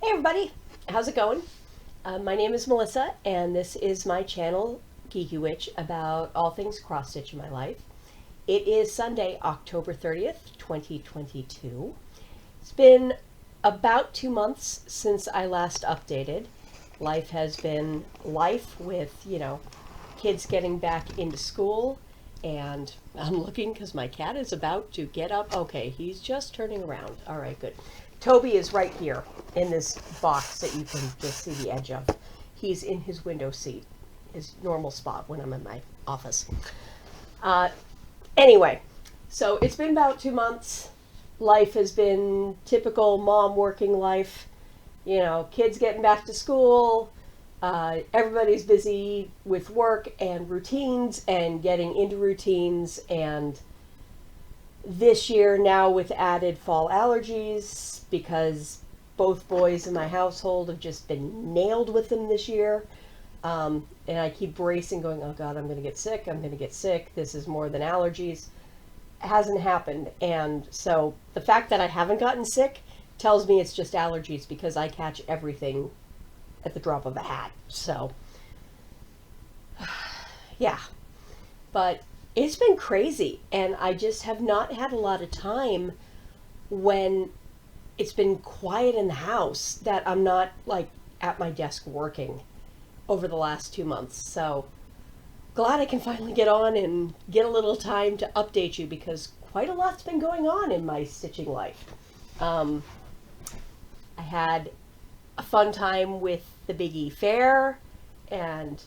Hey everybody, how's it going? My name is Melissa, and this is my channel, Geeky Witch, about all things cross-stitch in my life. It is Sunday, October 30th, 2022. It's been about 2 months since I last updated. Life has been life with, kids getting back into school, and I'm looking because my cat is about to get up. Okay, he's just turning around. All right, good. Toby is right here in this box that you can just see the edge of. He's in his window seat, his normal spot when I'm in my office. Anyway, so it's been about 2 months. Life has been typical mom working life. Kids getting back to school. Everybody's busy with work and routines and getting into routines. And this year now with added fall allergies, because both boys in my household have just been nailed with them this year. And I keep bracing, going, oh God, I'm going to get sick. I'm going to get sick. This is more than allergies. It hasn't happened. And so the fact that I haven't gotten sick tells me it's just allergies, because I catch everything at the drop of a hat. So, yeah. But it's been crazy, and I just have not had a lot of time when it's been quiet in the house that I'm not like at my desk working over the last 2 months. So glad I can finally get on and get a little time to update you, because quite a lot's been going on in my stitching life. I had a fun time with the Big E Fair and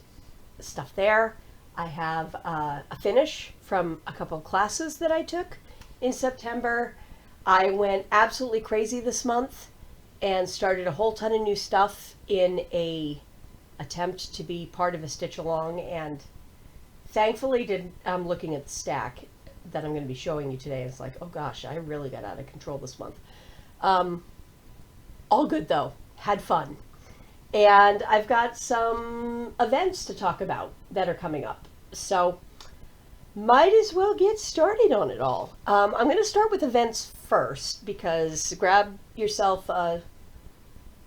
stuff there. I have a finish from a couple of classes that I took in September. I went absolutely crazy this month and started a whole ton of new stuff in a attempt to be part of a stitch along, and thankfully I'm looking at the stack that I'm going to be showing you today. It's like, oh gosh, I really got out of control this month. All good though, had fun. And I've got some events to talk about that are coming up. So might as well get started on it all. I'm going to start with events first, because grab yourself a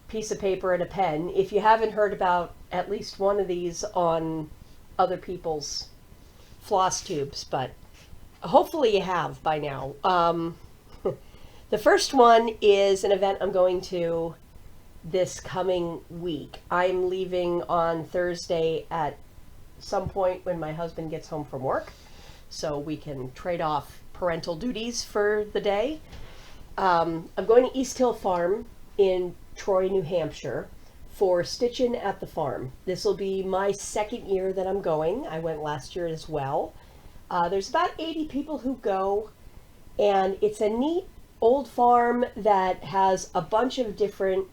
piece of paper and a pen if you haven't heard about at least one of these on other people's FlossTubes, but hopefully you have by now. The first one is an event I'm going to this coming week. I'm leaving on Thursday at some point when my husband gets home from work, so we can trade off parental duties for the day. I'm going to East Hill Farm in Troy, New Hampshire for Stitchin' at the Farm. This will be my second year that I'm going. I went last year as well. There's about 80 people who go, and it's a neat old farm that has a bunch of different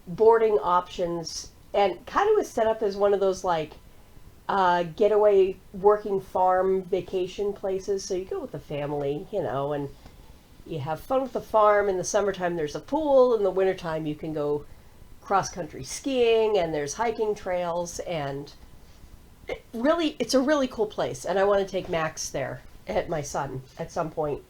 boarding options, and kind of was set up as one of those like getaway working farm vacation places. So you go with the family, and you have fun with the farm. In the summertime there's a pool, in the wintertime you can go cross-country skiing, and there's hiking trails, and it's a really cool place. And I want to take Max there, my son, at some point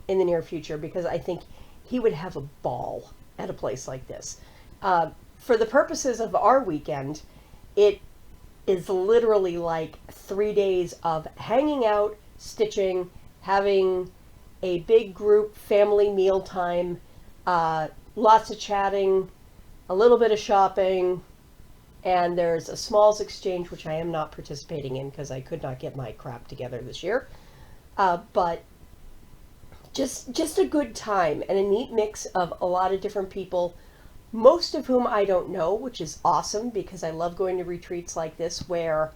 in the near future, because I think he would have a ball at a place like this. For the purposes of our weekend, it is literally like 3 days of hanging out, stitching, having a big group family meal time, lots of chatting, a little bit of shopping, and there's a smalls exchange, which I am not participating in because I could not get my crap together this year. But just a good time, and a neat mix of a lot of different people, most of whom I don't know, which is awesome, because I love going to retreats like this where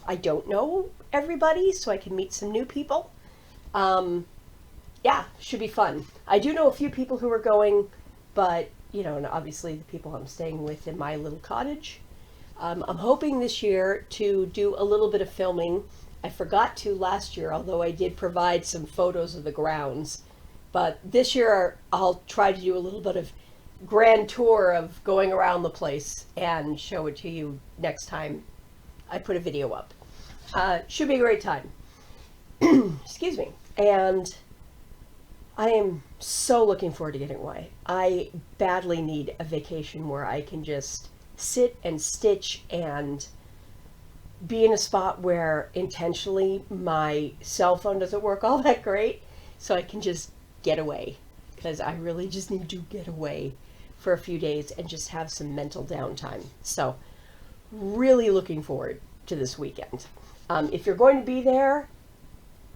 I don't know everybody, so I can meet some new people. Yeah, should be fun. I do know a few people who are going, but, and obviously the people I'm staying with in my little cottage. I'm hoping this year to do a little bit of filming. I forgot to last year, although I did provide some photos of the grounds. But this year I'll try to do a little bit of grand tour of going around the place and show it to you next time I put a video up. Should be a great time. Excuse me. And I am so looking forward to getting away. I badly need a vacation where I can just sit and stitch and be in a spot where intentionally my cell phone doesn't work all that great, so I can just get away, because I really just need to get away for a few days and just have some mental downtime. So really looking forward to this weekend. If you're going to be there,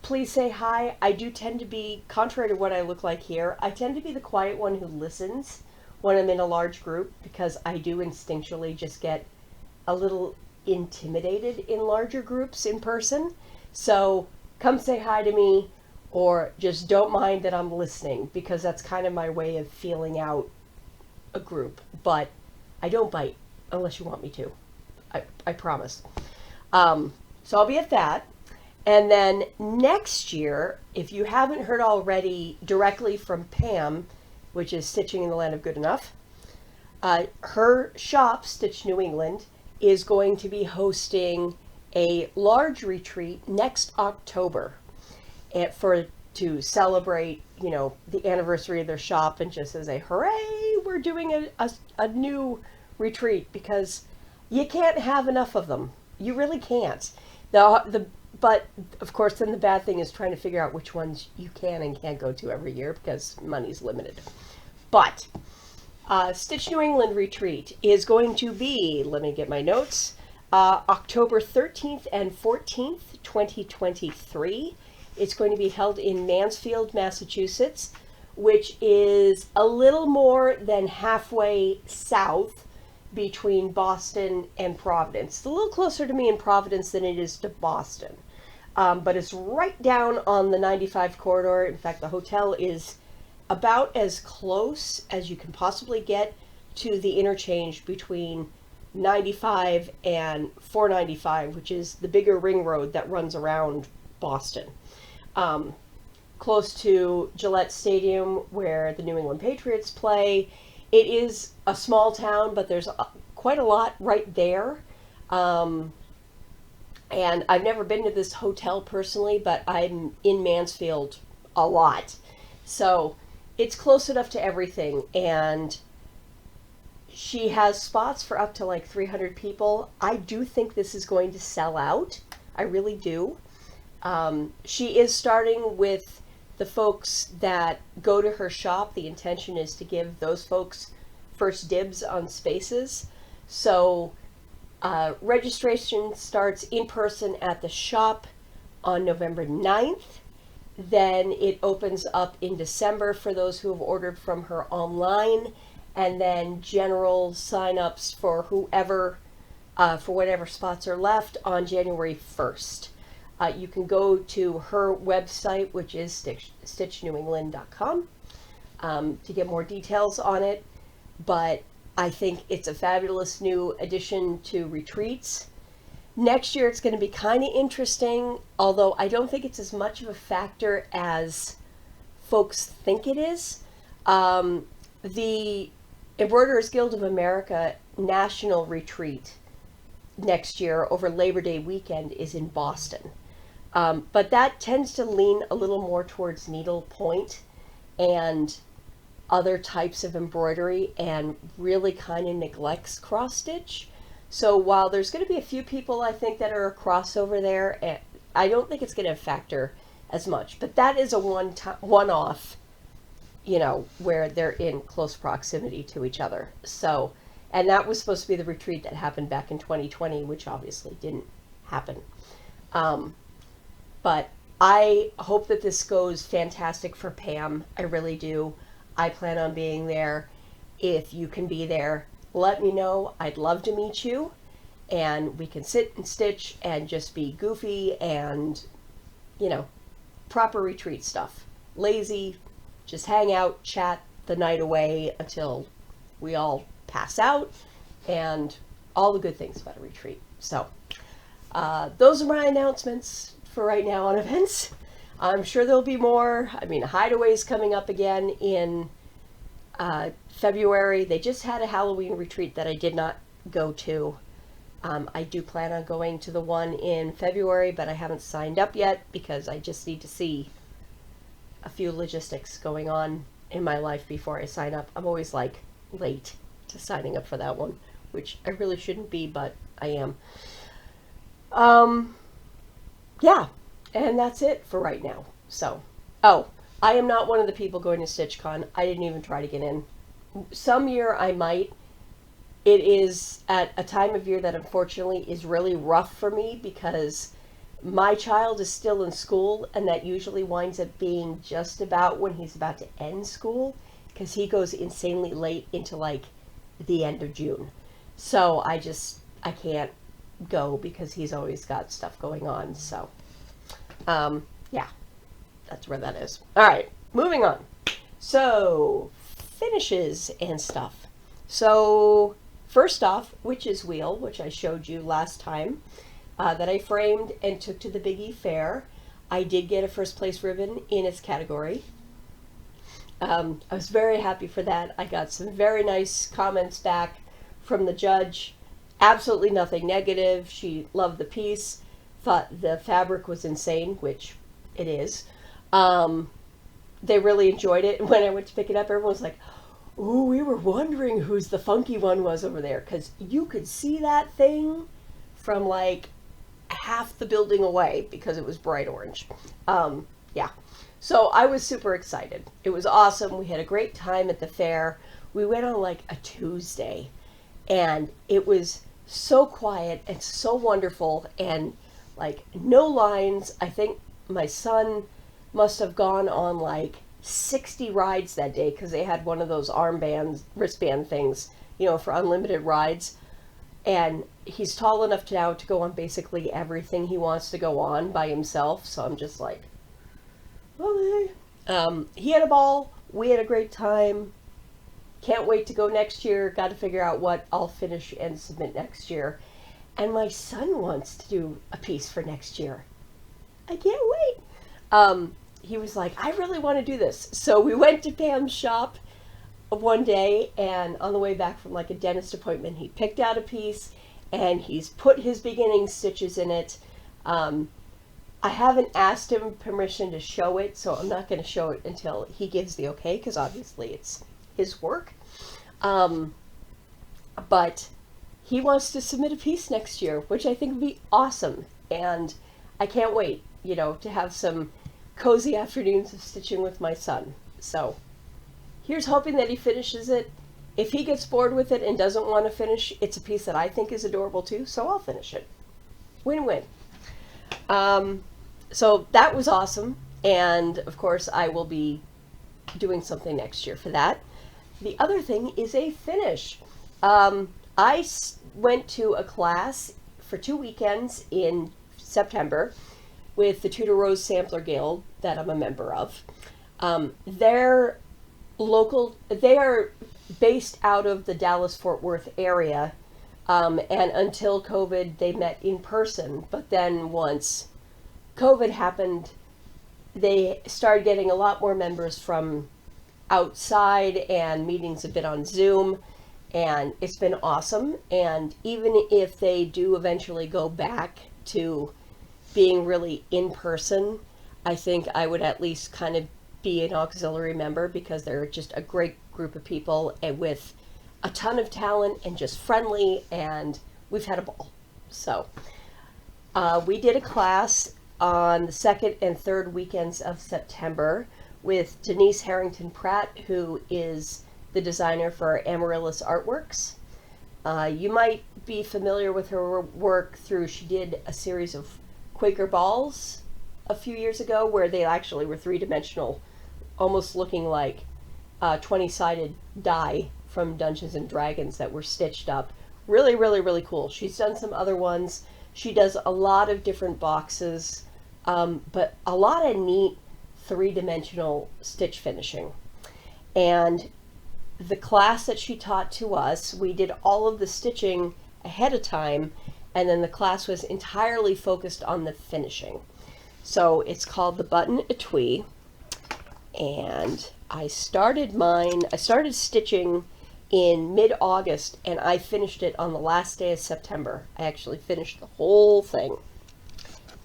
please say hi. I do tend to be, contrary to what I look like here, I tend to be the quiet one who listens when I'm in a large group, because I do instinctually just get a little intimidated in larger groups in person. So come say hi to me, or just don't mind that I'm listening, because that's kind of my way of feeling out a group. But I don't bite unless you want me to. I promise. So I'll be at that. And then next year, if you haven't heard already directly from Pam, which is Stitching in the Land of Good Enough, her shop, Stitch New England, is going to be hosting a large retreat next October to celebrate, the anniversary of their shop, and just as a hooray, we're doing a new retreat, because you can't have enough of them. You really can't. But of course, then the bad thing is trying to figure out which ones you can and can't go to every year, because money's limited. But Stitch New England retreat is going to be, let me get my notes, October 13th and 14th, 2023. It's going to be held in Mansfield, Massachusetts, which is a little more than halfway south between Boston and Providence. It's a little closer to me in Providence than it is to Boston. But it's right down on the 95 corridor. In fact, the hotel is about as close as you can possibly get to the interchange between 95 and 495, which is the bigger ring road that runs around Boston. Close to Gillette Stadium, where the New England Patriots play. It is a small town, but there's quite a lot right there. And I've never been to this hotel personally, but I'm in Mansfield a lot. So it's close enough to everything. And she has spots for up to like 300 people. I do think this is going to sell out. I really do. She is starting with the folks that go to her shop. The intention is to give those folks first dibs on spaces. So registration starts in person at the shop on November 9th. Then it opens up in December for those who have ordered from her online, and then general sign-ups for whoever, for whatever spots are left on January 1st. You can go to her website, which is stitchnewengland.com, to get more details on it. But I think it's a fabulous new addition to retreats. Next year, it's going to be kind of interesting, although I don't think it's as much of a factor as folks think it is. The Embroiderers Guild of America National Retreat next year over Labor Day weekend is in Boston. But that tends to lean a little more towards needlepoint and other types of embroidery, and really kind of neglects cross stitch. So while there's going to be a few people I think that are a crossover there, I don't think it's going to factor as much. But that is a one-off, where they're in close proximity to each other. So, and that was supposed to be the retreat that happened back in 2020, which obviously didn't happen. But I hope that this goes fantastic for Pam. I really do. I plan on being there. If you can be there, let me know. I'd love to meet you, and we can sit and stitch and just be goofy and, proper retreat stuff. Lazy, just hang out, chat the night away until we all pass out, and all the good things about a retreat. So those are my announcements for right now on events. I'm sure there'll be more. Hideaway's coming up again in February. They just had a Halloween retreat that I did not go to. I do plan on going to the one in February, but I haven't signed up yet because I just need to see a few logistics going on in my life before I sign up. I'm always like late to signing up for that one, which I really shouldn't be, but I am. Yeah, and that's it for right now. So, oh, I am not one of the people going to StitchCon. I didn't even try to get in. Some year I might. It is at a time of year that unfortunately is really rough for me because my child is still in school, and that usually winds up being just about when he's about to end school, because he goes insanely late into like the end of June. So I can't go because he's always got stuff going on. So, yeah, that's where that is. All right, moving on. So, finishes and stuff. So, first off, Witch's Wheel, which I showed you last time, that I framed and took to the Biggie Fair. I did get a first place ribbon in its category. I was very happy for that. I got some very nice comments back from the judge. Absolutely nothing negative. She loved the piece, thought the fabric was insane, which it is. They really enjoyed it. When I went to pick it up, everyone was like, "Ooh, we were wondering whose the funky one was over there," because you could see that thing from like half the building away because it was bright orange. Yeah. So I was super excited. It was awesome. We had a great time at the fair. We went on like a Tuesday, and it was so quiet and so wonderful, and like no lines. I think my son must have gone on like 60 rides that day because they had one of those wristband things, you know, for unlimited rides. And he's tall enough now to go on basically everything he wants to go on by himself. So I'm just like, okay. He had a ball. We had a great time. Can't wait to go next year. Got to figure out what I'll finish and submit next year. And my son wants to do a piece for next year. I can't wait. He was like, I really want to do this. So we went to Pam's shop one day, and on the way back from like a dentist appointment, he picked out a piece and he's put his beginning stitches in it. I haven't asked him permission to show it, so I'm not going to show it until he gives the okay, because obviously it's his work. But he wants to submit a piece next year, which I think would be awesome. And I can't wait, you know, to have some cozy afternoons of stitching with my son. So here's hoping that he finishes it. If he gets bored with it and doesn't want to finish, it's a piece that I think is adorable too, so I'll finish it. Win-win. So that was awesome, and of course I will be doing something next year for that. The other thing is a finish. I went to a class for 2 weekends in September with the Tudor Rose Sampler Guild that I'm a member of. They're local. They are based out of the Dallas-Fort Worth area, and until COVID, they met in person. But then once COVID happened, they started getting a lot more members from outside, and meetings have been on Zoom, and it's been awesome. And even if they do eventually go back to being really in person, I think I would at least kind of be an auxiliary member, because they're just a great group of people and with a ton of talent and just friendly, and we've had a ball. So we did a class on the 2nd and 3rd weekends of September with Denise Harrington Pratt, who is the designer for Amaryllis Artworks. You might be familiar with her work through, she did a series of Quaker balls a few years ago where they actually were three-dimensional, almost looking like 20-sided die from Dungeons and Dragons that were stitched up. Really, really, really cool. She's done some other ones. She does a lot of different boxes, but a lot of neat three-dimensional stitch finishing. And the class that she taught to us, we did all of the stitching ahead of time, and then the class was entirely focused on the finishing. So it's called the Button Etui, and I started stitching in mid-August, and I finished it on the last day of September. I actually finished the whole thing.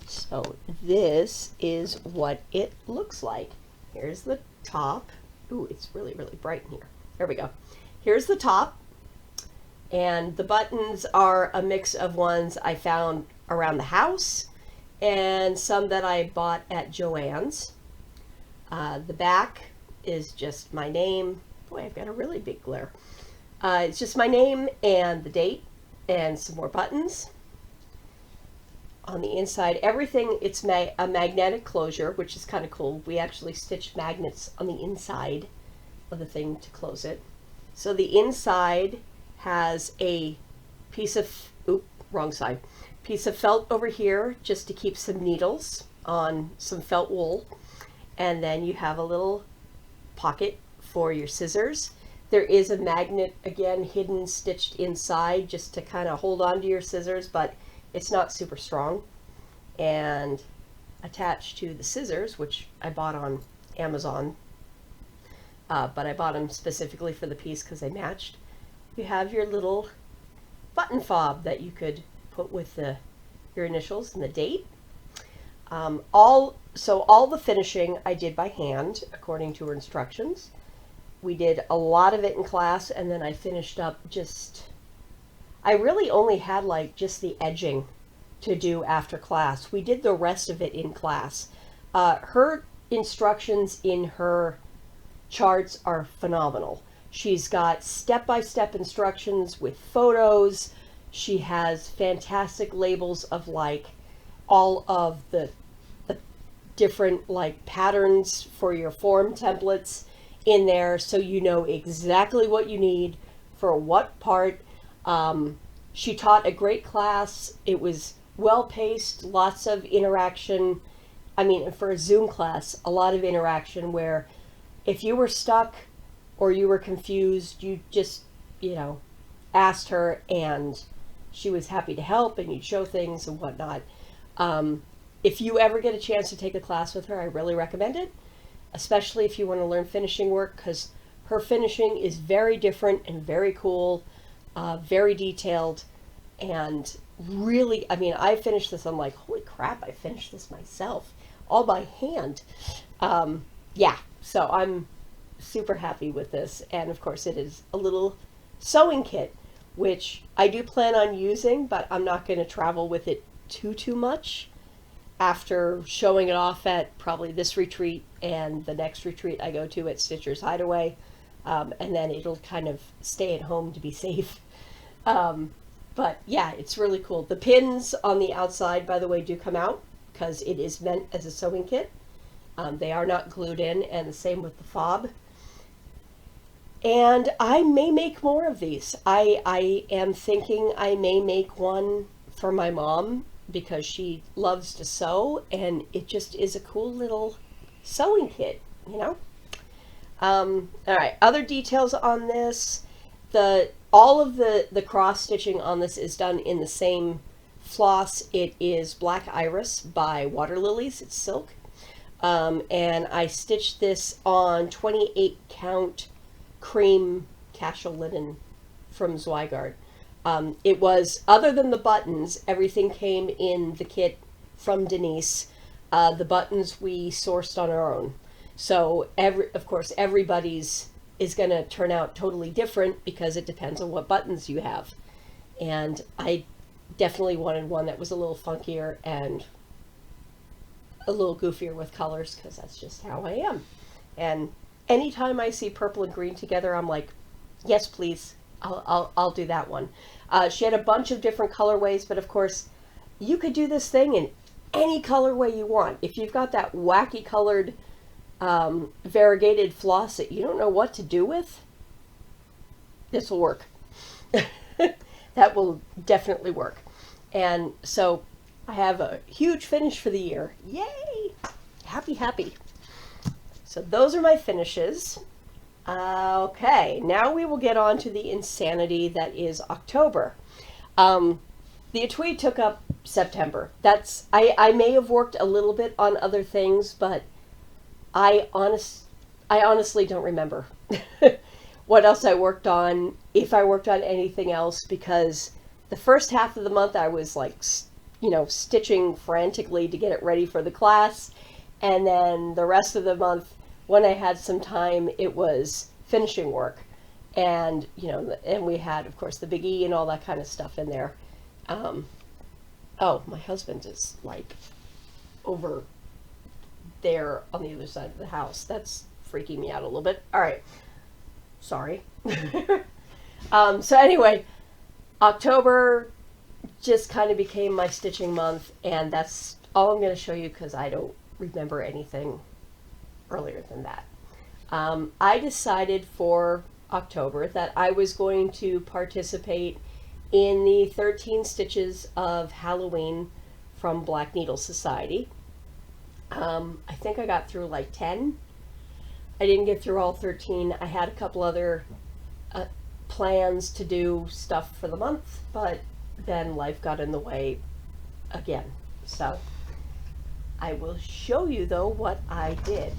So this is what it looks like. Here's the top. Ooh, it's really, really bright in here. There we go. Here's the top. And the buttons are a mix of ones I found around the house and some that I bought at Joann's. The back is just my name. Boy, I've got a really big glare. It's just my name and the date and some more buttons. On the inside, everything, it's a magnetic closure, which is kind of cool. We actually stitched magnets on the inside of the thing to close it. So the inside has a piece of, wrong side, piece of felt over here just to keep some needles on some felt wool. And then you have a little pocket for your scissors. There is a magnet, again, hidden, stitched inside just to kind of hold on to your scissors, but it's not super strong. And attached to the scissors, which I bought on Amazon, but I bought them specifically for the piece because they matched, you have your little button fob that you could put with your initials and the date. All the finishing I did by hand according to her instructions. We did a lot of it in class, and then I finished up I really only had like just the edging to do after class. We did the rest of it in class. Her instructions in her charts are phenomenal. She's got step-by-step instructions with photos. She has fantastic labels of like all of the different like patterns for your form templates in there, so you know exactly what you need for what part. She taught a great class. It was well-paced, lots of interaction. I mean, for a Zoom class, a lot of interaction where if you were stuck or you were confused, you just, asked her and she was happy to help, and you'd show things and whatnot. If you ever get a chance to take a class with her, I really recommend it, especially if you want to learn finishing work, because her finishing is very different and very cool, very detailed, and really, I mean, I finished this, I'm like, holy crap, I finished this myself, all by hand. Yeah, so I'm super happy with this. And of course it is a little sewing kit, which I do plan on using, but I'm not going to travel with it too much after showing it off at probably this retreat and the next retreat I go to at Stitcher's Hideaway. And then it'll kind of stay at home to be safe. But yeah, it's really cool. The pins on the outside, by the way, do come out because it is meant as a sewing kit. They are not glued in, and the same with the fob. And I may make more of these. I am thinking I may make one for my mom because she loves to sew, and it just is a cool little sewing kit, All right, other details on this. All of the cross stitching on this is done in the same floss. It is Black Iris by Water Lilies. It's silk. And I stitched this on 28 count cream casual linen from Zweigart. It was, other than the buttons, everything came in the kit from Denise. The buttons we sourced on our own. So of course everybody's is going to turn out totally different because it depends on what buttons you have. And I definitely wanted one that was a little funkier and a little goofier with colors, because that's just how I am. And anytime I see purple and green together, I'm like, yes, please, I'll do that one. She had a bunch of different colorways, but of course you could do this thing in any colorway you want. If you've got that wacky colored variegated floss that you don't know what to do with, this will work. That will definitely work. And so I have a huge finish for the year. Yay! Happy. So those are my finishes. Okay, now we will get on to the insanity that is October. The etui took up September. I may have worked a little bit on other things, but I honestly don't remember what else I worked on, if I worked on anything else, because the first half of the month I was like, stitching frantically to get it ready for the class. And then the rest of the month when I had some time, it was finishing work. And, you know, and we had, of course, the Big E and all that kind of stuff in there. Oh, my husband is like over there on the other side of the house. That's freaking me out a little bit. All right. Sorry. So anyway, October just kind of became my stitching month, and that's all I'm going to show you because I don't remember anything earlier than that. I decided for October that I was going to participate in the 13 Stitches of Halloween from Black Needle Society. I think I got through like 10. I didn't get through all 13. I had a couple other plans to do stuff for the month, but then life got in the way again. So I will show you though what I did.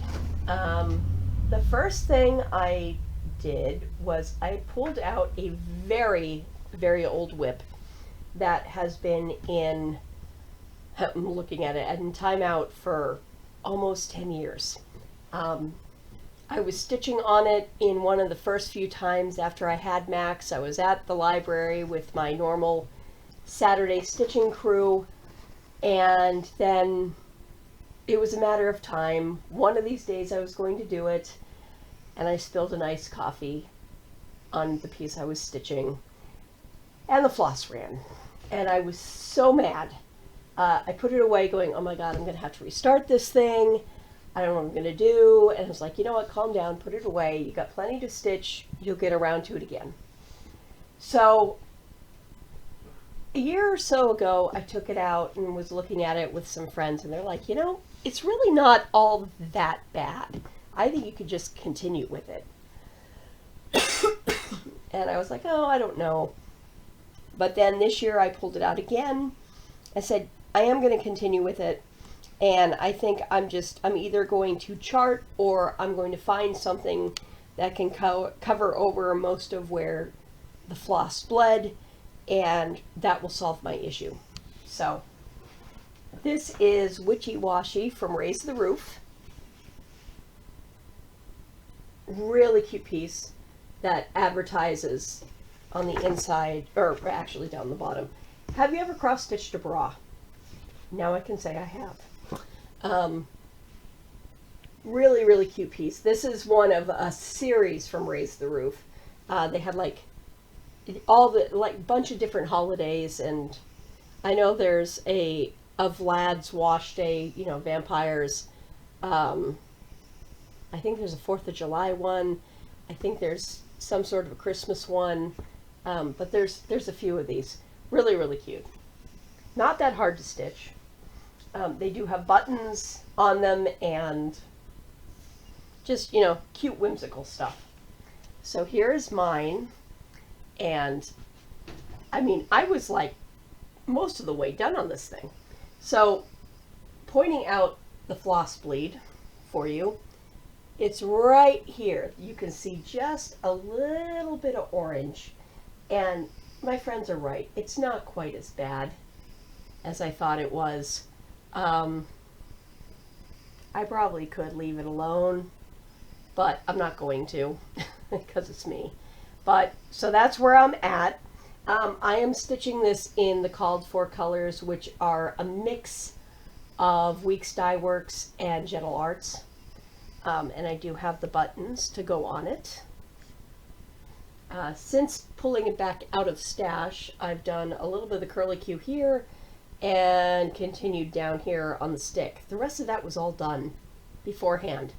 The first thing I did was I pulled out a very, very old whip that has been in, I'm looking at it, in timeout for almost 10 years. I was stitching on it in one of the first few times after I had Max. I was at the library with my normal Saturday stitching crew, and then it was a matter of time. One of these days I was going to do it, and I spilled an iced coffee on the piece I was stitching, and the floss ran. And I was so mad. I put it away going, oh my God, I'm going to have to restart this thing. I don't know what I'm going to do. And I was like, you know what, calm down, put it away. You got plenty to stitch. You'll get around to it again. So a year or so ago, I took it out and was looking at it with some friends, and they're like, you know, it's really not all that bad. I think you could just continue with it. And I was like, oh, I don't know. But then this year I pulled it out again. I said, I am going to continue with it. And I think I'm either going to chart or I'm going to find something that can cover over most of where the floss bled, and that will solve my issue. So this is Witchy Washy from Raise the Roof. Really cute piece that advertises on the inside, or actually down the bottom. Have you ever cross-stitched a bra? Now I can say I have. Really, really cute piece. This is one of a series from Raise the Roof. They had like all the bunch of different holidays, and I know there's a Vlad's Wash Day, you know, vampires. I think there's a 4th of July one. I think there's some sort of a Christmas one. But there's a few of these. Really, really cute. Not that hard to stitch. They do have buttons on them and just, you know, cute, whimsical stuff. So here is mine. And I mean, I was like most of the way done on this thing. So pointing out the floss bleed for you, it's right here. You can see just a little bit of orange. And my friends are right. It's not quite as bad as I thought it was. I probably could leave it alone, but I'm not going to because it's me. But so that's where I'm at. I am stitching this in the called for colors, which are a mix of Weeks Dye Works and Gentle Arts. And I do have the buttons to go on it. Since pulling it back out of stash, I've done a little bit of the curlicue here and continued down here on the stick. The rest of that was all done beforehand.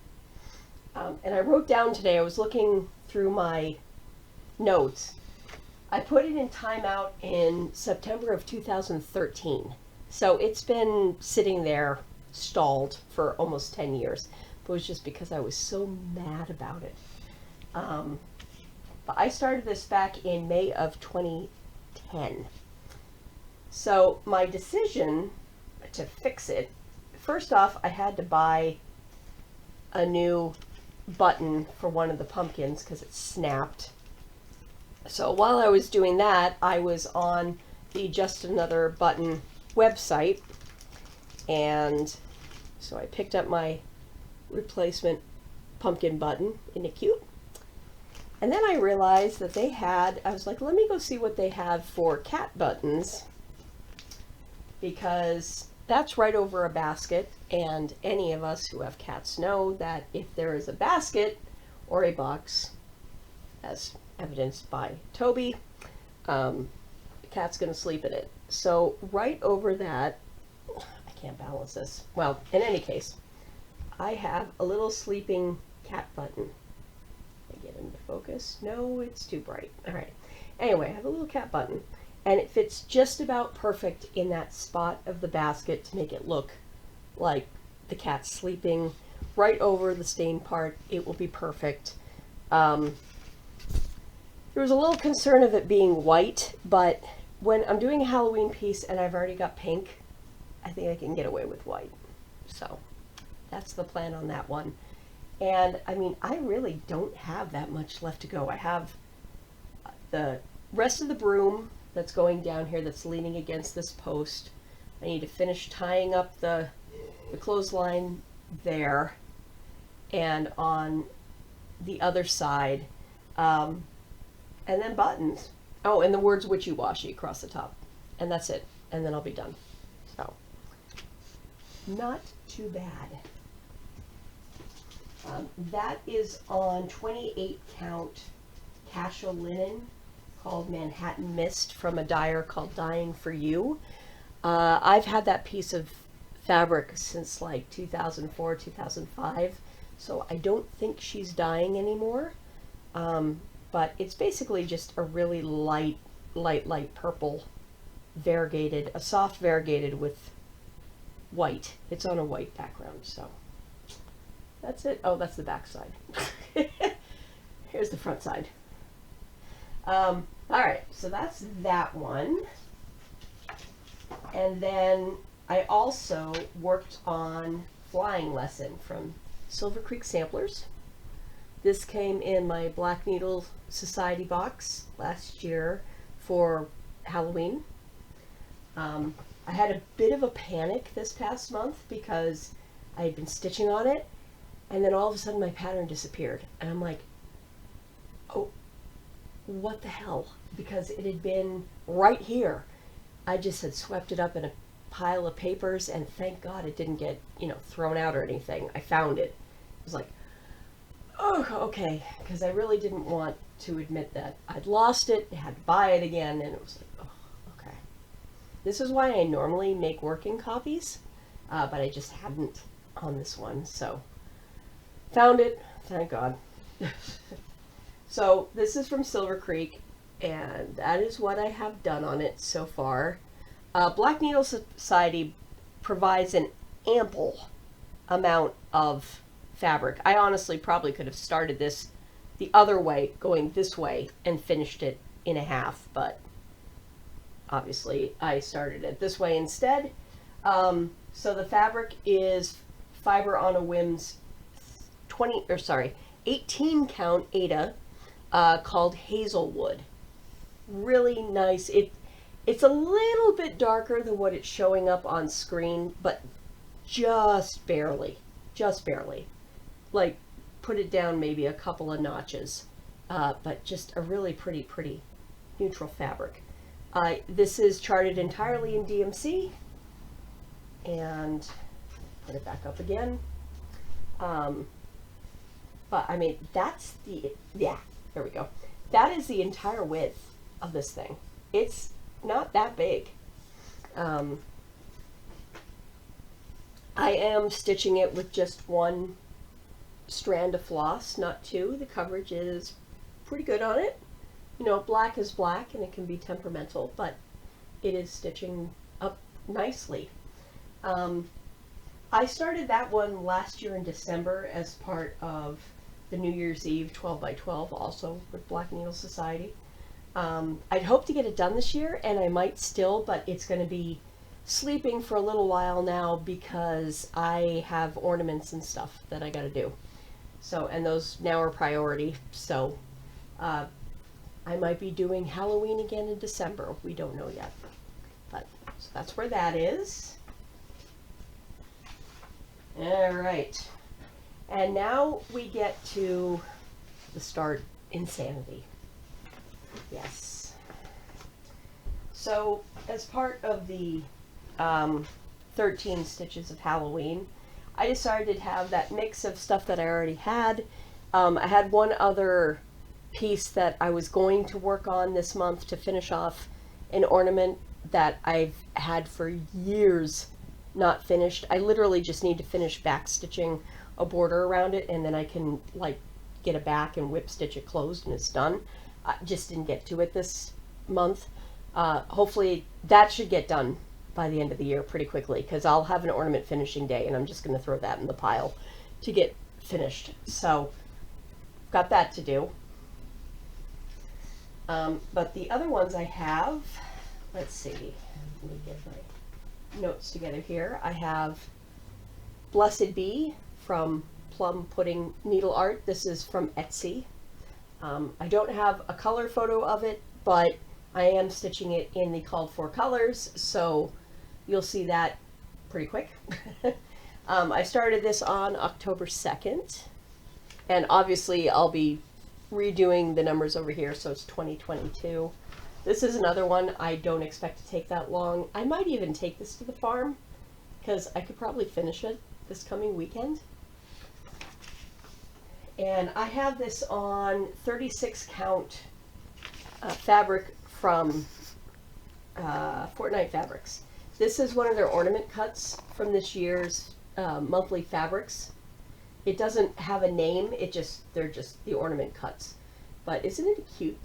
And I wrote down today, I was looking through my notes. I put it in timeout in September of 2013. So it's been sitting there stalled for almost 10 years. But it was just because I was so mad about it. But I started this back in May of 2010. So my decision to fix it, first off, I had to buy a new button for one of the pumpkins because it snapped. So while I was doing that, I was on the Just Another Button website, and so I picked up my replacement pumpkin button. Isn't it cute? And then I realized that I was like, let me go see what they have for cat buttons, because that's right over a basket, and any of us who have cats know that if there is a basket or a box, as evidenced by Toby, the cat's going to sleep in it. So right over that, I can't balance this. Well, in any case, I have a little sleeping cat button. Get into focus. No, it's too bright. All right. Anyway, I have a little cat button, and it fits just about perfect in that spot of the basket to make it look like the cat's sleeping right over the stained part. It will be perfect. There was a little concern of it being white, but when I'm doing a Halloween piece and I've already got pink, I think I can get away with white. So that's the plan on that one. And I mean, I really don't have that much left to go. I have the rest of the broom that's going down here that's leaning against this post. I need to finish tying up the clothesline there and on the other side. And then buttons. Oh, and the words wishy-washy across the top. And that's it. And then I'll be done. So, not too bad. That is on 28 count casual linen called Manhattan Mist from a dyer called Dyeing for You. I've had that piece of fabric since like 2004, 2005, so I don't think she's dyeing anymore. But it's basically just a really light purple variegated, a soft variegated with white. It's on a white background, so. That's it. Oh, that's the back side. Here's the front side. All right, so that's that one. And then I also worked on Flying Lesson from Silver Creek Samplers. This came in my Black Needle Society box last year for Halloween. I had a bit of a panic this past month because I had been stitching on it. And then all of a sudden my pattern disappeared. And I'm like, oh, what the hell? Because it had been right here. I just had swept it up in a pile of papers, and thank God it didn't get, thrown out or anything. I found it. I was like, oh, okay. Because I really didn't want to admit that I'd lost it, had to buy it again, and it was like, oh, okay. This is why I normally make working copies, but I just hadn't on this one, so. Found it, thank God. So this is from Silver Creek, and that is what I have done on it so far. Black Needle Society provides an ample amount of fabric. I honestly probably could have started this the other way, going this way, and finished it in a half, but obviously I started it this way instead. So the fabric is Fiber on a Whim's 18 count Ada called Hazelwood. Really nice. It's a little bit darker than what it's showing up on screen, but just barely. Like, put it down maybe a couple of notches, but just a really pretty neutral fabric. This is charted entirely in DMC, and put it back up again. But I mean, that's there we go. That is the entire width of this thing. It's not that big. I am stitching it with just one strand of floss, not two. The coverage is pretty good on it. Black is black and it can be temperamental, but it is stitching up nicely. I started that one last year in December as part of the New Year's Eve 12 by 12, also with Black Needle Society. I'd hope to get it done this year, and I might still, but it's going to be sleeping for a little while now because I have ornaments and stuff that I got to do. So, and those now are priority. So, I might be doing Halloween again in December. We don't know yet. But so that's where that is. All right. And now we get to the start insanity. Yes. So as part of the 13 Stitches of Halloween, I decided to have that mix of stuff that I already had. I had one other piece that I was going to work on this month to finish off an ornament that I've had for years not finished. I literally just need to finish back stitching a border around it, and then I can like get it back and whip stitch it closed and it's done. I just didn't get to it this month. Hopefully that should get done by the end of the year pretty quickly, because I'll have an ornament finishing day and I'm just going to throw that in the pile to get finished. So got that to do. But the other ones I have, let's see, let me get my notes together here. I have Blessed Bee from Plum Pudding Needle Art. This is from Etsy. I don't have a color photo of it, but I am stitching it in the called for colors, so you'll see that pretty quick. I started this on October 2nd, and obviously I'll be redoing the numbers over here, so it's 2022. This is another one I don't expect to take that long. I might even take this to the farm, because I could probably finish it this coming weekend. And I have this on 36 count fabric from Fortnite Fabrics. This is one of their ornament cuts from this year's monthly fabrics. It doesn't have a name, they're just the ornament cuts. But isn't it a cute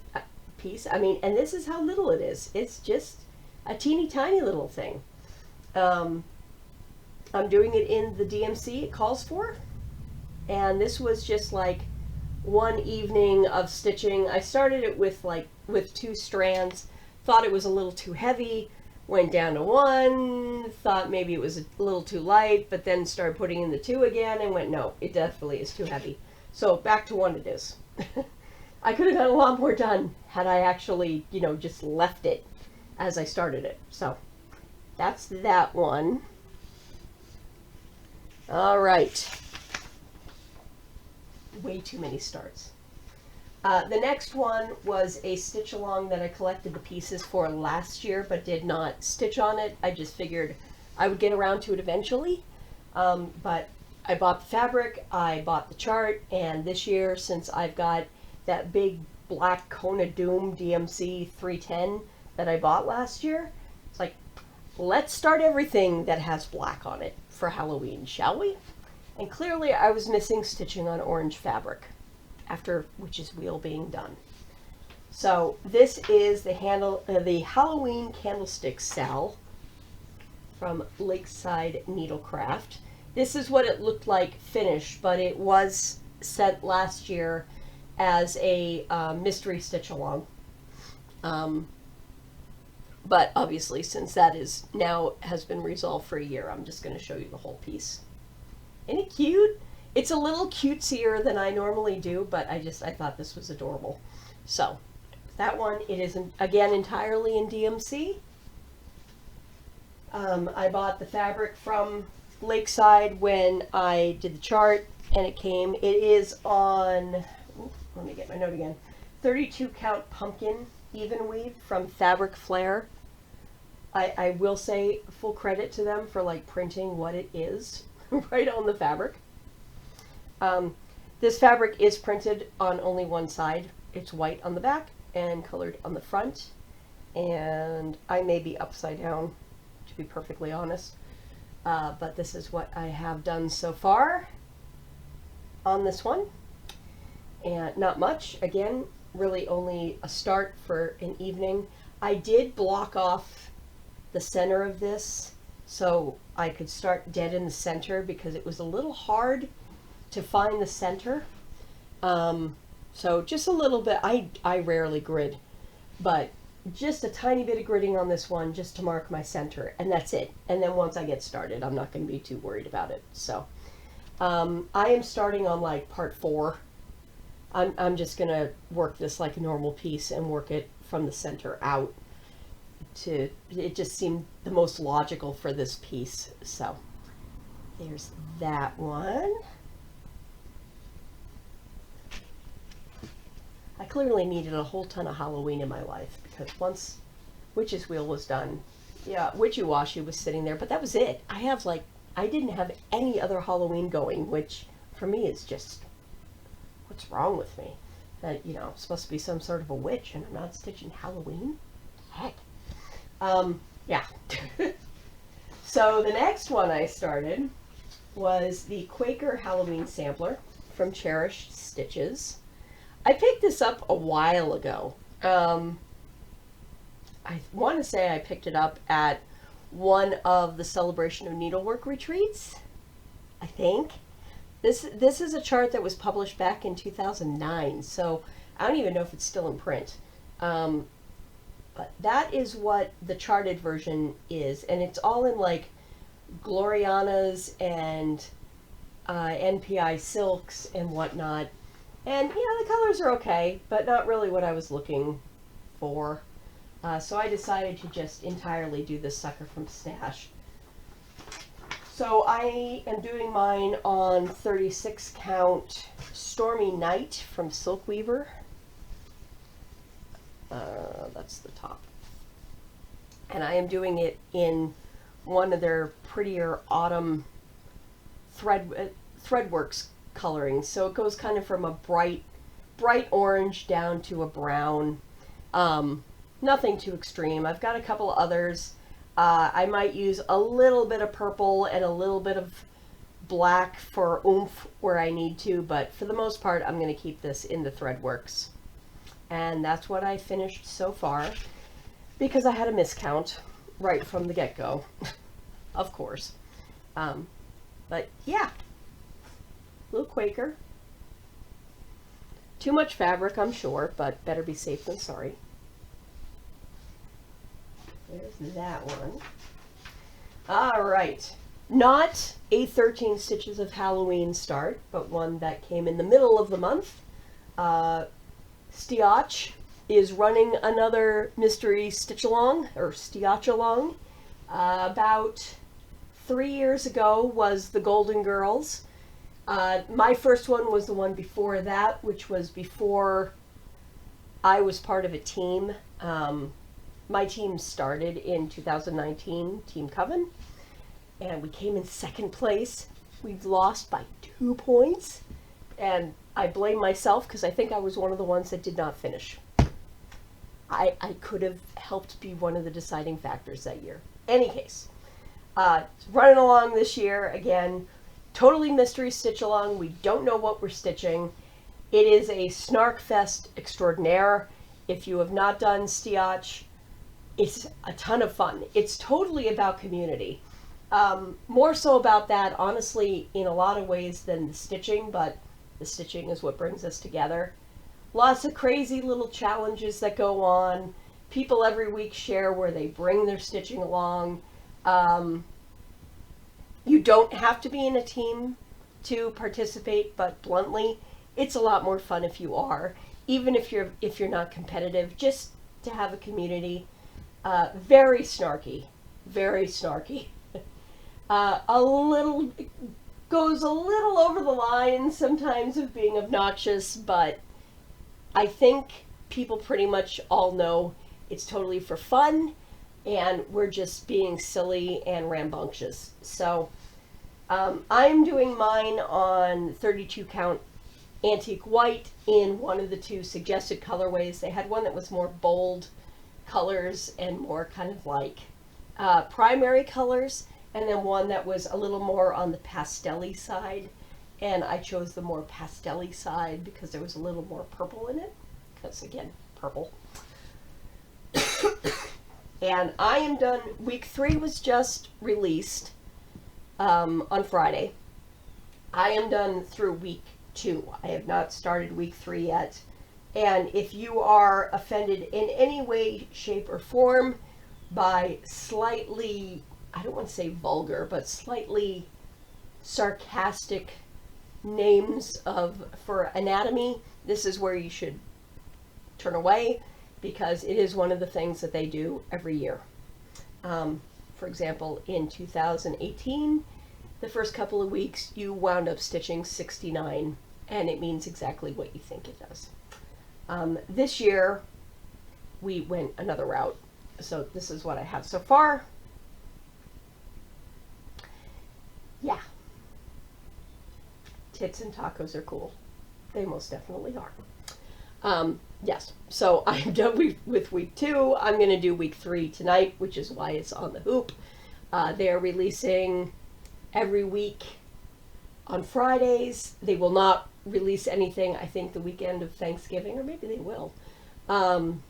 piece? I mean, and this is how little it is. It's just a teeny tiny little thing. I'm doing it in the DMC it calls for. And this was just like one evening of stitching. I started it with 2 strands, thought it was a little too heavy, went down to 1, thought maybe it was a little too light, but then started putting in the 2 again and went, no, it definitely is too heavy. So back to 1 it is. I could have got a lot more done had I actually, just left it as I started it. So that's that one. All right. Way too many starts. The next one was a stitch along that I collected the pieces for last year but did not stitch on it. I just figured I would get around to it eventually. But I bought the fabric, I bought the chart, and this year, since I've got that big black Kona Doom DMC 310 that I bought last year, it's like, let's start everything that has black on it for Halloween, shall we? And clearly I was missing stitching on orange fabric after Witch's Wheel being done. So this is the Halloween Candlestick Cell from Lakeside Needlecraft. This is what it looked like finished, but it was sent last year as a mystery stitch along. But obviously, since that is now has been resolved for a year, I'm just going to show you the whole piece. Isn't it cute? It's a little cutesier than I normally do, but I thought this was adorable. So that one, it is again entirely in DMC. I bought the fabric from Lakeside when I did the chart, and it came. It is on, let me get my note again, 32 count pumpkin even weave from Fabric Flair. I will say full credit to them for printing what it is right on the fabric. This fabric is printed on only one side. It's white on the back and colored on the front. And I may be upside down, to be perfectly honest. But this is what I have done so far on this one. And not much. Again, really only a start for an evening. I did block off the center of this so I could start dead in the center because it was a little hard to find the center. So just a little bit. I rarely grid, but just a tiny bit of gridding on this one just to mark my center, and that's it. And then once I get started, I'm not going to be too worried about it. So I am starting on part 4. I'm just going to work this like a normal piece and work it from the center out. It just seemed the most logical for this piece. So there's that one. clearly needed a whole ton of Halloween in my life, because once Witch's Wheel was done, yeah, Witchy Washy was sitting there, but that was it. I didn't have any other Halloween going, which for me is just, what's wrong with me? That, I'm supposed to be some sort of a witch and I'm not stitching Halloween? Heck. Yeah. So the next one I started was the Quaker Halloween Sampler from Cherished Stitches. I picked this up a while ago. I want to say I picked it up at one of the Celebration of Needlework retreats, I think. This is a chart that was published back in 2009, so I don't even know if it's still in print. But that is what the charted version is, and it's all in like Glorianas and NPI silks and whatnot. And, the colors are okay, but not really what I was looking for. So I decided to just entirely do this sucker from Stash. So I am doing mine on 36 count Stormy Night from Silk Weaver. That's the top. And I am doing it in one of their prettier autumn threadworks colorings. So it goes kind of from a bright orange down to a brown. Nothing too extreme. I've got a couple others. I might use a little bit of purple and a little bit of black for oomph where I need to, but for the most part, I'm going to keep this in the Threadworks. And that's what I finished so far, because I had a miscount right from the get-go, of course. But yeah, little Quaker. Too much fabric, I'm sure, but better be safe than sorry. There's that one. All right. Not a 13 Stitches of Halloween start, but one that came in the middle of the month. Stiach is running another mystery stitch along, or Stiach along. About 3 years ago was the Golden Girls. My first one was the one before that, which was before I was part of a team. My team started in 2019, Team Coven, and we came in second place. We've lost by 2 points, and I blame myself because I think I was one of the ones that did not finish. I could have helped be one of the deciding factors that year. Any case, running along this year, again, totally mystery stitch along. We don't know what we're stitching. It is a snark fest extraordinaire. If you have not done Stiach, it's a ton of fun. It's totally about community. More so about that, honestly, in a lot of ways than the stitching, but the stitching is what brings us together. Lots of crazy little challenges that go on. People every week share where they bring their stitching along. You don't have to be in a team to participate, but bluntly, it's a lot more fun if you are. Even if you're not competitive, just to have a community. Very snarky, very snarky. Goes a little over the line sometimes of being obnoxious, but I think people pretty much all know it's totally for fun, and we're just being silly and rambunctious. So I'm doing mine on 32 count antique white in one of the 2 suggested colorways. They had one that was more bold colors and more kind of like primary colors, and then one that was a little more on the pastel-y side, and I chose the more pastel-y side because there was a little more purple in it, because again, purple. And I am done. Week 3 was just released on Friday. I am done through week 2. I have not started week 3 yet. And if you are offended in any way, shape, or form by slightly, I don't want to say vulgar, but slightly sarcastic names for anatomy, this is where you should turn away, because it is one of the things that they do every year. For example, in 2018, the first couple of weeks, you wound up stitching 69, and it means exactly what you think it does. This year, we went another route. So this is what I have so far. Yeah. Tits and tacos are cool. They most definitely are. Yes, so I'm done with week 2. I'm going to do week 3 tonight, which is why it's on the hoop. They are releasing every week on Fridays. They will not release anything, I think, the weekend of Thanksgiving, or maybe they will. Can't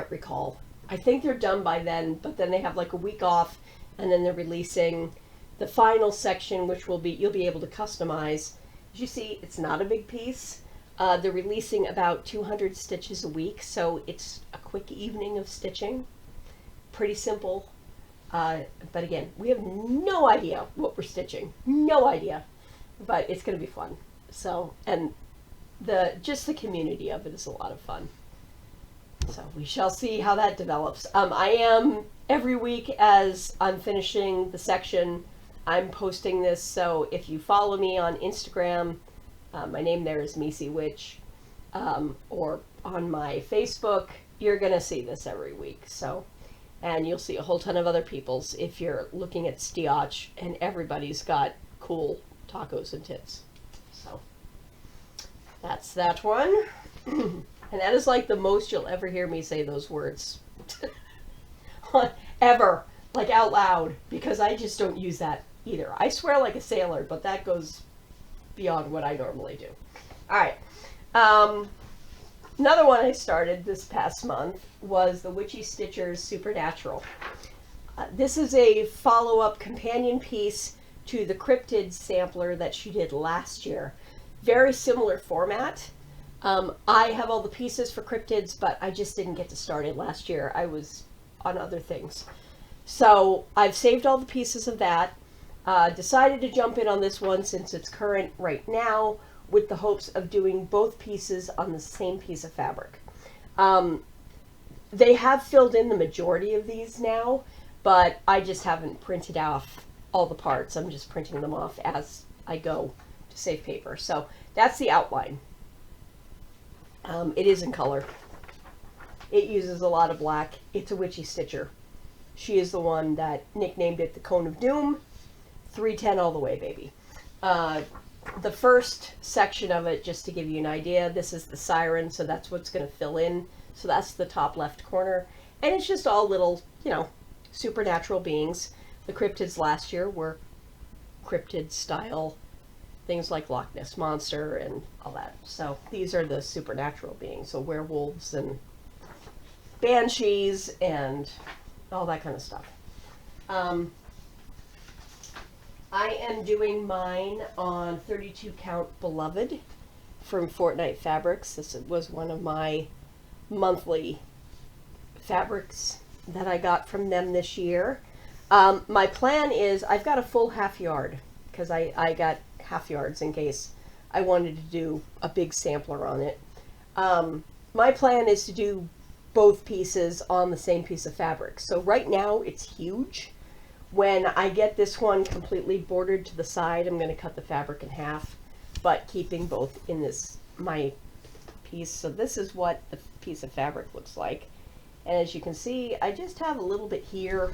recall. I think they're done by then, but then they have like a week off, and then they're releasing the final section, which will be, you'll be able to customize. As you see, it's not a big piece. They're releasing about 200 stitches a week, so it's a quick evening of stitching. Pretty simple. But again, we have no idea what we're stitching. No idea. But it's going to be fun. So, and just the community of it is a lot of fun. So we shall see how that develops. I am, every week as I'm finishing the section, I'm posting this. So if you follow me on Instagram, my name there is Misi Witch, or on my Facebook, you're going to see this every week. So, and you'll see a whole ton of other people's if you're looking at Stiach, and everybody's got cool tacos and tits. So that's that one. And that is like the most you'll ever hear me say those words. Ever. Like out loud. Because I just don't use that either. I swear like a sailor, but that goes beyond what I normally do. Alright. Another one I started this past month was the Witchy Stitchers Supernatural. This is a follow-up companion piece to the Cryptid sampler that she did last year. Very similar format. I have all the pieces for Cryptids, but I just didn't get to start it last year. I was on other things. So I've saved all the pieces of that. Decided to jump in on this one since it's current right now, with the hopes of doing both pieces on the same piece of fabric. They have filled in the majority of these now, but I just haven't printed off all the parts. I'm just printing them off as I go to save paper. So that's the outline. It is in color. It uses a lot of black. It's a Witchy Stitcher. She is the one that nicknamed it the Cone of Doom. 310 all the way, baby. The first section of it, just to give you an idea, this is the siren, so that's what's going to fill in. So that's the top left corner. And it's just all little, you know, supernatural beings. The cryptids last year were cryptid style things like Loch Ness Monster and all that. So these are the supernatural beings. So werewolves and banshees and all that kind of stuff. I am doing mine on 32 count Beloved from Fortnite Fabrics. This was one of my monthly fabrics that I got from them this year. My plan is, I've got a full half yard because I got half yards in case I wanted to do a big sampler on it. My plan is to do both pieces on the same piece of fabric. So right now it's huge. When I get this one completely bordered to the side, I'm going to cut the fabric in half, but keeping both in this, my piece. So this is what the piece of fabric looks like. And as you can see, I just have a little bit here.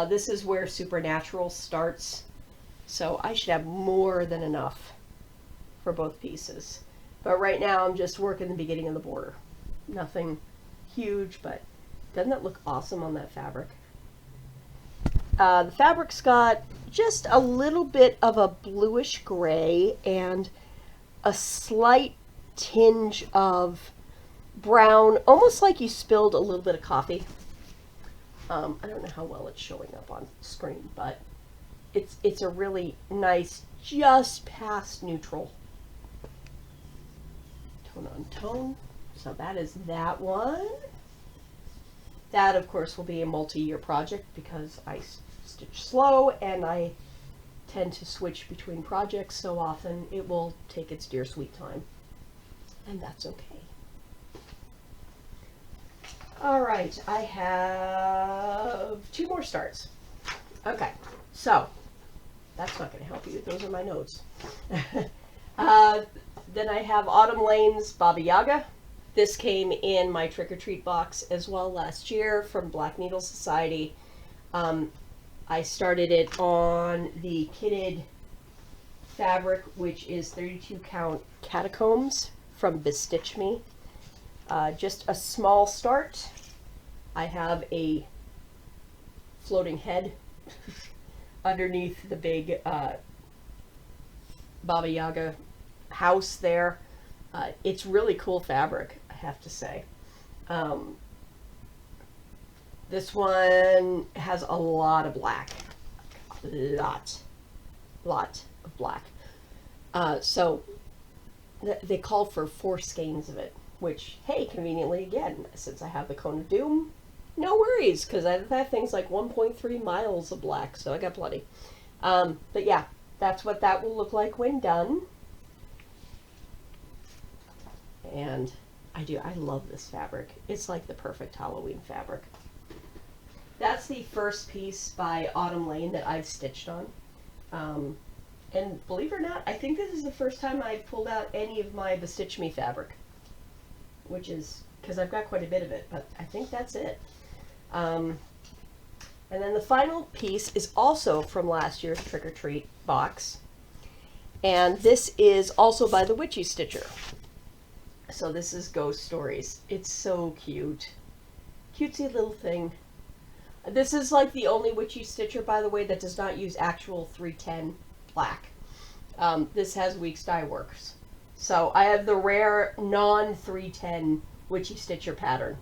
This is where Supernatural starts. So I should have more than enough for both pieces. But right now I'm just working the beginning of the border. Nothing huge, but doesn't that look awesome on that fabric? The fabric's got just a little bit of a bluish gray and a slight tinge of brown, almost like you spilled a little bit of coffee. I don't know how well it's showing up on screen, but it's a really nice, just past neutral tone on tone. So that is that one. That, of course, will be a multi-year project because I stitch slow and I tend to switch between projects so often it will take its dear sweet time. And that's okay. All right, I have 2 more starts. Okay, so that's not going to help you. Those are my notes. Then I have Autumn Lane's Baba Yaga. This came in my trick-or-treat box as well last year from Black Needle Society. I started it on the kitted fabric, which is 32 count Catacombs from Bestitch Me. Just a small start. I have a floating head underneath the big Baba Yaga house there. It's really cool fabric, I have to say. This one has a lot of black. A lot of black. So they called for 4 skeins of it, which, hey, conveniently again, since I have the Cone of Doom, no worries, because that thing's like 1.3 miles of black, so I got plenty. But yeah, that's what that will look like when done. And I love this fabric. It's like the perfect Halloween fabric. That's the first piece by Autumn Lane that I've stitched on. And believe it or not, I think this is the first time I've pulled out any of my Bestitch Me fabric, which is because I've got quite a bit of it, but I think that's it. And then the final piece is also from last year's Trick or Treat box, and this is also by the Witchy Stitcher. So this is Ghost Stories. It's so cute. Cutesy little thing. This is like the only Witchy Stitcher, by the way, that does not use actual 310 black. This has Weeks Dye Works. So I have the rare non-310 Witchy Stitcher pattern.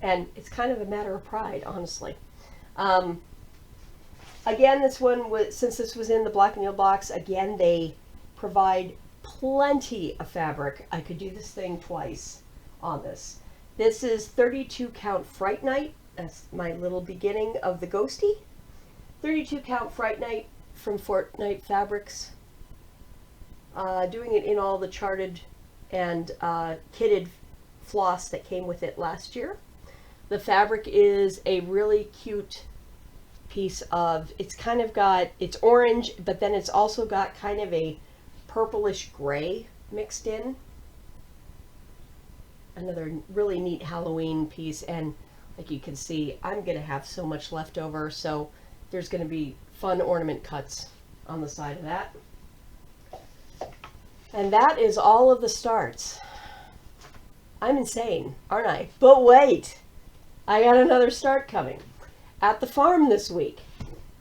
And it's kind of a matter of pride, honestly. Again, this one was, since this was in the Black Needle box, again, they provide plenty of fabric. I could do this thing twice on this. This is 32 count Fright Night. That's my little beginning of the ghosty. 32 count Fright Night from Fortnite Fabrics. Doing it in all the charted and kitted floss that came with it last year. The fabric is a really cute piece of, it's kind of got, it's orange, but then it's also got kind of a purplish gray mixed in. Another really neat Halloween piece, and like you can see, I'm going to have so much left over, so there's going to be fun ornament cuts on the side of that. And that is all of the starts. I'm insane, aren't I? But wait, I got another start coming. At the farm this week,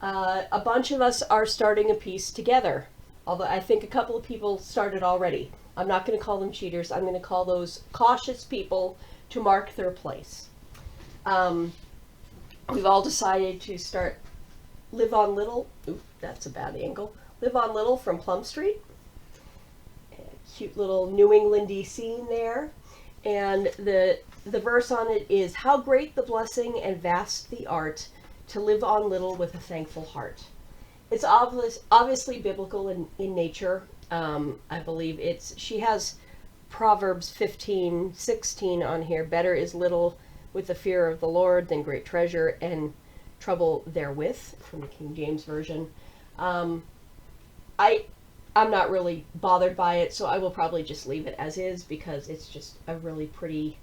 a bunch of us are starting a piece together. Although I think a couple of people started already. I'm not going to call them cheaters. I'm going to call those cautious people to mark their place. We've all decided to start Live on Little. Oop, that's a bad angle. Live on Little from Plum Street. A cute little New Englandy scene there. And the verse on it is, "How great the blessing and vast the art to live on little with a thankful heart." It's obviously biblical in nature. I believe she has Proverbs 15:16 on here. "Better is little with the fear of the Lord than great treasure and trouble therewith," from the King James Version. I'm not really bothered by it, so I will probably just leave it as is because it's just a really pretty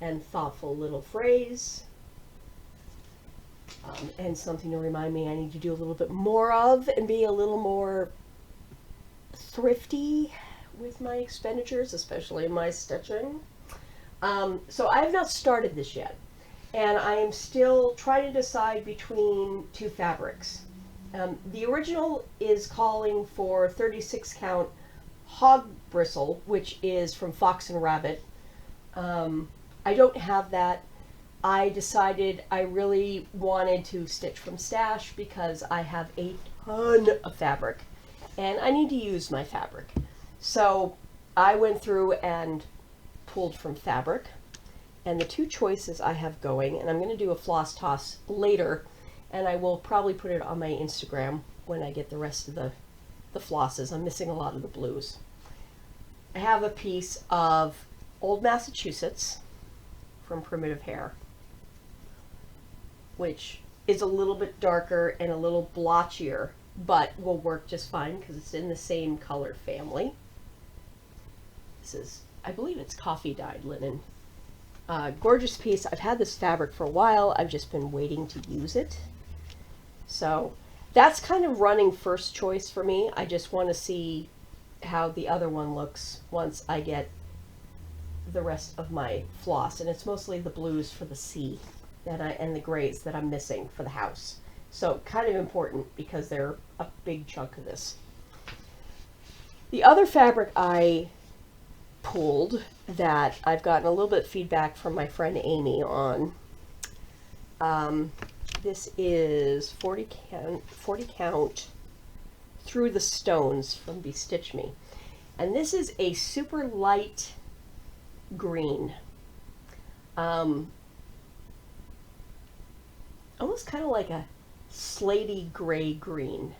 and thoughtful little phrase. And something to remind me I need to do a little bit more of and be a little more thrifty with my expenditures, especially in my stitching. So I have not started this yet, and I am still trying to decide between 2 fabrics. The original is calling for 36 count hog bristle, which is from Fox and Rabbit. I don't have that. I decided I really wanted to stitch from stash because I have a ton of fabric and I need to use my fabric. So I went through and pulled from fabric, and the 2 choices I have going, and I'm going to do a floss toss later, and I will probably put it on my Instagram when I get the rest of the flosses. I'm missing a lot of the blues. I have a piece of Old Massachusetts from Primitive Hair, which is a little bit darker and a little blotchier, but will work just fine because it's in the same color family. This is, I believe it's coffee dyed linen. Gorgeous piece. I've had this fabric for a while. I've just been waiting to use it. So that's kind of running first choice for me. I just want to see how the other one looks once I get the rest of my floss. And it's mostly the blues for the sea and the grays that I'm missing for the house. So kind of important because they're a big chunk of this. The other fabric I pulled that I've gotten a little bit of feedback from my friend Amy on. This is 40 count Through the Stones from Bestitch Me. And this is a super light green. Almost kind of like a slatey gray green.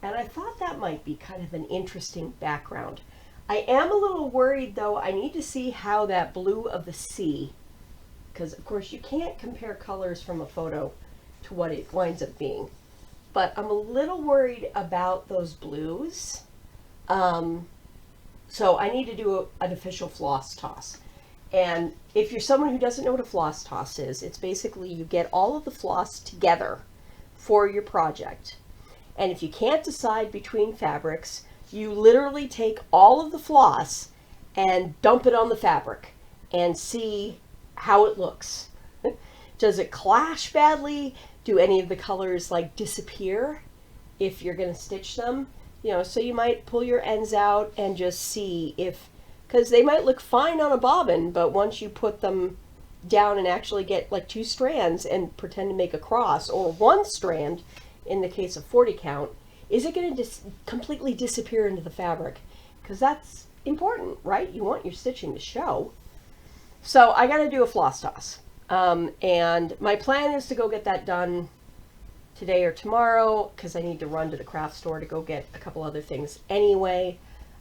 And I thought that might be kind of an interesting background. I am a little worried though. I need to see how that blue of the sea, because of course you can't compare colors from a photo to what it winds up being. But I'm a little worried about those blues. So I need to do an official floss toss. And if you're someone who doesn't know what a floss toss is, it's basically you get all of the floss together for your project. And if you can't decide between fabrics, you literally take all of the floss and dump it on the fabric and see how it looks. Does it clash badly? Do any of the colors like disappear if you're going to stitch them? You know, so you might pull your ends out and just see if, because they might look fine on a bobbin, but once you put them down and actually get like 2 strands and pretend to make a cross, or 1 strand in the case of 40 count, is it going to completely disappear into the fabric? Because that's important, right? You want your stitching to show. So I got to do a floss toss. And my plan is to go get that done today or tomorrow, because I need to run to the craft store to go get a couple other things anyway.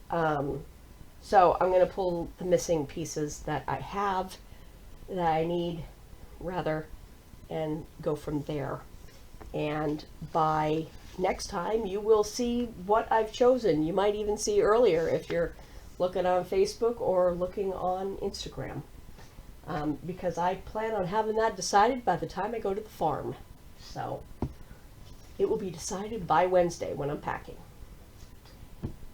So I'm going to pull the missing pieces that I have, that I need, rather, and go from there. And by next time, you will see what I've chosen. You might even see earlier if you're looking on Facebook or looking on Instagram. Because I plan on having that decided by the time I go to the farm. So it will be decided by Wednesday when I'm packing.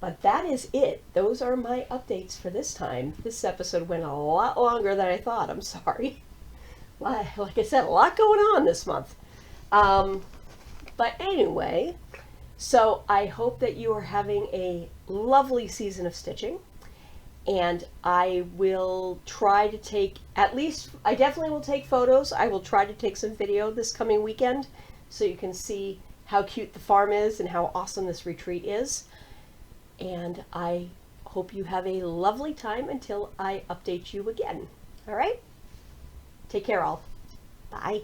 But that is it. Those are my updates for this time. This episode went a lot longer than I thought. I'm sorry. Like I said, a lot going on this month. But anyway, so I hope that you are having a lovely season of stitching. And I will try to take, I definitely will take photos. I will try to take some video this coming weekend so you can see how cute the farm is and how awesome this retreat is. And I hope you have a lovely time until I update you again. All right? Take care all. Bye.